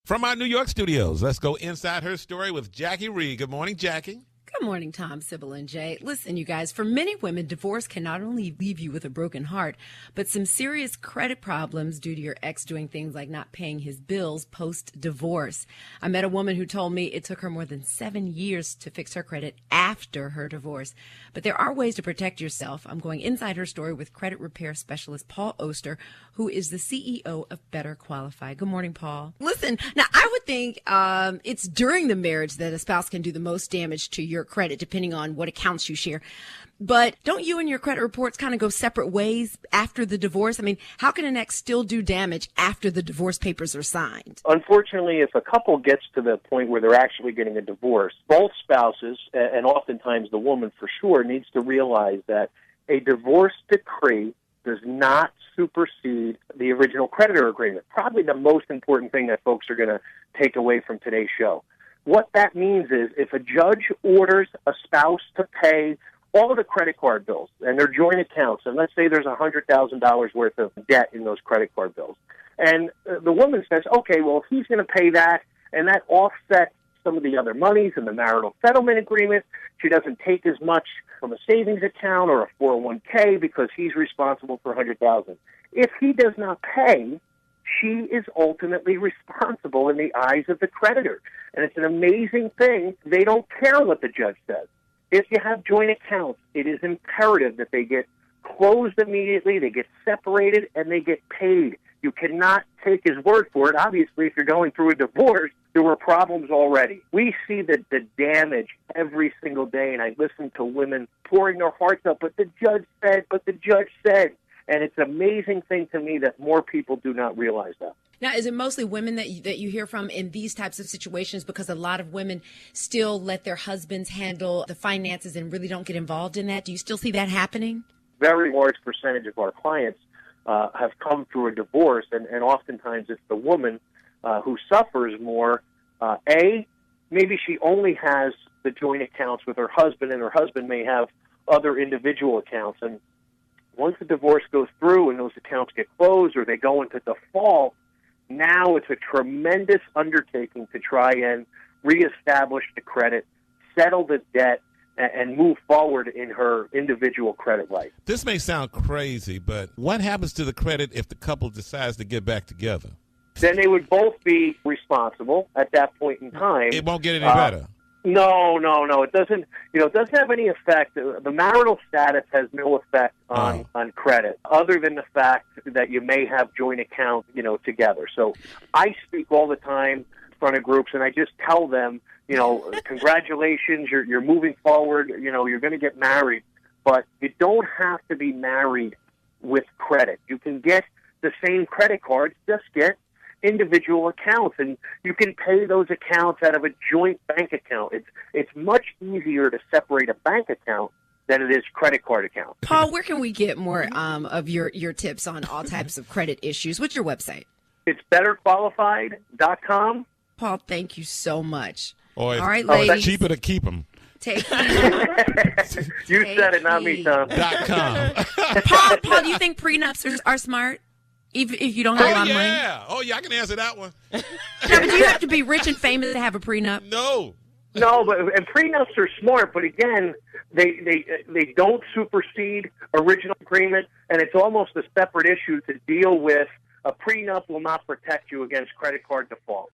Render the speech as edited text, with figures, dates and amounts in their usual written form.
From our New York studios, let's go inside her story with Jackie Reed. Good morning, Jackie. Good morning, Tom, Sybil, and Jay. Listen, you guys, for many women, divorce can not only leave you with a broken heart, but some serious credit problems due to your ex doing things like not paying his bills post-divorce. I met a woman who told me it took her more than 7 years to fix her credit after her divorce. But there are ways to protect yourself. I'm going inside her story with credit repair specialist Paul Oster, who is the CEO of Better Qualify. Good morning, Paul. Listen, now I would think it's during the marriage that a spouse can do the most damage to your credit, depending on what accounts you share. But don't you and your credit reports kind of go separate ways after the divorce? I mean, how can an ex still do damage after the divorce papers are signed? Unfortunately, if a couple gets to the point where they're actually getting a divorce, both spouses, and oftentimes the woman for sure, needs to realize that a divorce decree does not supersede the original creditor agreement. Probably the most important thing that folks are going to take away from today's show. What that means is if a judge orders a spouse to pay all of the credit card bills and their joint accounts, and let's say there's $100,000 worth of debt in those credit card bills, and the woman says, okay, well, if he's going to pay that, and that offsets some of the other monies in the marital settlement agreement, she doesn't take as much from a savings account or a 401k because he's responsible for $100,000. If he does not pay, she is ultimately responsible in the eyes of the creditor. And it's an amazing thing. They don't care what the judge says. If you have joint accounts, it is imperative that they get closed immediately, they get separated, and they get paid. You cannot take his word for it. Obviously, if you're going through a divorce, there were problems already. We see the damage every single day, and I listen to women pouring their hearts out, but the judge said. And it's an amazing thing to me that more people do not realize that. Now, is it mostly women that you hear from in these types of situations? Because a lot of women still let their husbands handle the finances and really don't get involved in that. Do you still see that happening? Very large percentage of our clients have come through a divorce, and oftentimes it's the woman who suffers more. Maybe she only has the joint accounts with her husband, and her husband may have other individual accounts. And once the divorce goes through and those accounts get closed or they go into default, now it's a tremendous undertaking to try and reestablish the credit, settle the debt, and move forward in her individual credit life. This may sound crazy, but what happens to the credit if the couple decides to get back together? Then they would both be responsible at that point in time. It won't get any better. No. It doesn't. It doesn't have any effect. The marital status has no effect on credit, other than the fact that you may have joint accounts, together. So I speak all the time in front of groups, and I just tell them, congratulations, you're moving forward. You're going to get married, but you don't have to be married with credit. You can get the same credit cards, just get individual accounts, and you can pay those accounts out of a joint bank account. It's much easier to separate a bank account than it is credit card account. Paul, where can we get more of your tips on all types of credit issues? What's your website? It's betterqualified.com. Paul, thank you so much. All right, ladies. It's cheaper to keep them. You said it, not me, Tom. .com. Paul, do you think prenups are smart? If you don't have a lot of money? Oh, yeah, I can answer that one. No, but do you have to be rich and famous to have a prenup? No, and prenups are smart, but again, they don't supersede original agreement, and it's almost a separate issue to deal with. A prenup will not protect you against credit card default.